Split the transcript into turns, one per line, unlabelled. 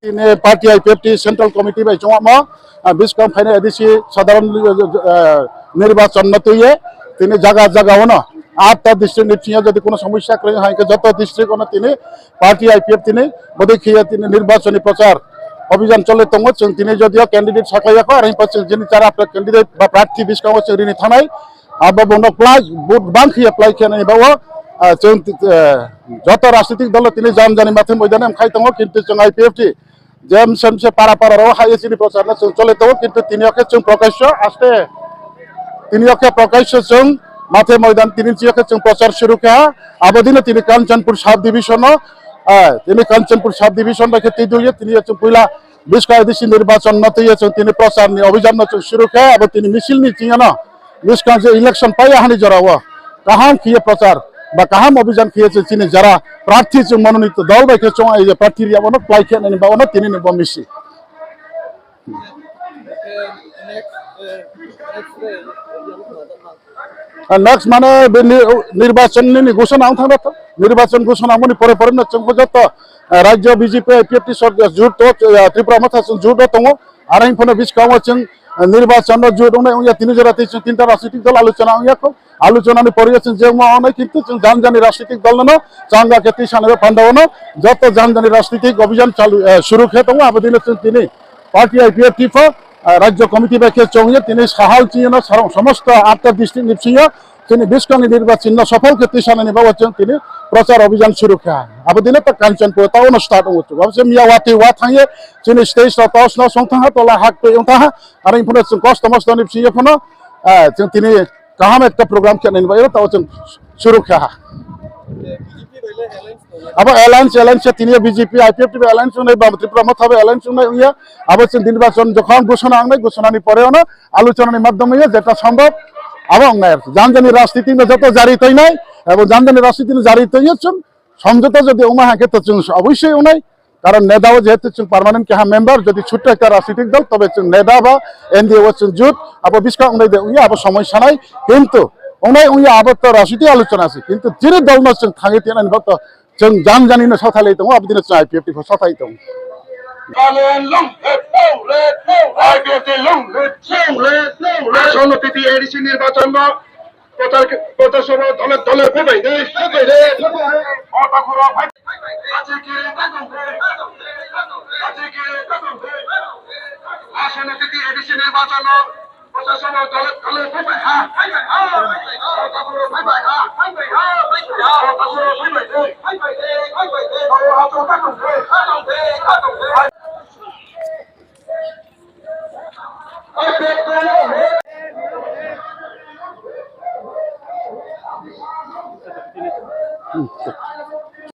ini parti IPFT Central Committee by cuma biskam final edisi সাধারণ নির্বাচন নতুয়ে তিনি জায়গা জায়গা ono আটটা ডিস্ট্রিক্ট নিয়ে যদি কোনো সমস্যা করে হয় যত ডিস্ট্রিক্ট ono তিনি পার্টি আইপিএফ তিনি বদখিয়া তিনি নির্বাচনী প্রচার অভিযান চলে তঙ্গ তিনি যদিও ক্যান্ডিডেট সাকাইয়াকো আর যিনি যারা আপনার ক্যান্ডিডেট বা প্রার্থী বিস্কাম চিনি থানায় আবার বন্ধ প্লাই বুট বাংখিয়া প্লাই খেয়ে বাবু যত রাজনৈতিক দল তিনি জানি মাথে ময়দানে খাইতঙ্গ কিন্তু जों আইপিএফটি जेम सेमसे पारा पारा हाइसिनी प्रचार चले तो किंतु तीन प्रकाश्य आस्ते तीन प्रकाश्य जों माथे मैदान तीन जों प्रचार शुरू किया आबदिन तीन कांचनपुर सब डिविशन तीन कांचनपुर सब डिविशन रखे तीन पहला बिस्कायदिसी निर्वाचन नतुये तीन प्रचार अभियान शुरू किया अब तीन मिसिल चिंगानो बिस्का इलेक्शन पाया हानि जराव कहाँ किए प्रचार বা কাহাম অভিযান খেয়েছে তিনি যারা প্রার্থী মনোনীত দল রেখে এই যে প্রার্থী যাবনো প্লাই খেয়ে নিবা ono তিনি নিব মিশি নেক্সট মানে নির্বাচন ঘোষণা থাকবে তো নির্বাচন ঘোষণা মনে পরে পরে না যত রাজ্য বিজেপি আইপিএফটি সরকার জোট ত্রিপুরা মাথা জোট দङ আর ফোনে বিস্কাম নির্বাচন জোট তিনি যারা তিনটা রাজনৈতিক দল আলোচনা পরিবেশন যে অনেক কিন্তু জানজানি রাজনৈতিক দল না চাঙ্গা ক্ষেত্রে সামনে পান্ডাবনো যত জানজানি রাজনৈতিক অভিযান চালু শুরু খেয়ে দङ আবেদন তিনি পার্টি আইপিএফ টিফা রাজ্য কমিটি ব্যাখ্যা চৌঁয়ে তিনি সাহাল চিহ্ন সমস্ত আটটা ডিস্ট্রিক্ট নিপসিয়ে তিনি বিস্কানি নির্বাচন সফল ক্ষেত্রে সামনে নিবা তিনি প্রচার অভিযান শুরু খেয়া আবেদন তো কাঞ্চনপুর তাও স্টার্ট হচ্ছে ভাবছে মিয়া ওয়াতি ওয়া থাঙে তিনি স্টেজ তাও সংথাহা তোলা হাক পে উঠাহা আর ইনফোনে কষ্ট মস্ত নিপসিয়ে ফোনো তিনি কাহাম একটা প্রোগ্রাম খেয়ে নিবা তাও শুরু খেয়া अब एलायंस तीन बीजेपी आईपीएफ एलायंस त्रिपुरा मत एलायंस अब निर्वाचन जखन घोषणा घोषणानी पर आलोचनार माध्यमे जेटा सम्भव अब जानजानी राजनीति जो जारी तई नाई जानजानी राजनीति जारी तई समझौता जो उमा हाके तो अवश्य उनाई कारण नेदाओ जेहेतु पार्मानेंट क्या मेम्बर जो छोट्ट एक राजनीतिक दल तब नेदा बा एनडीए जुट अब बिस्का अब समस्या नाई किन्तु उनाई अब तो राजनीति आलोचना আছে কিন্তু যিনি দল নছেন থাঙে তেন তো जों जान जानिनो साथालै दङ अब दिन आईपीएफ टिखौ साथाय दङ আসনতিথি এডিসি নির্বাচন প্রচার প্রচার সভা দলে দলে ফেবাই দেই আসনতিথি এডিসি নির্বাচন প্রচার সভা দলে দলে ফেবাই হ্যাঁ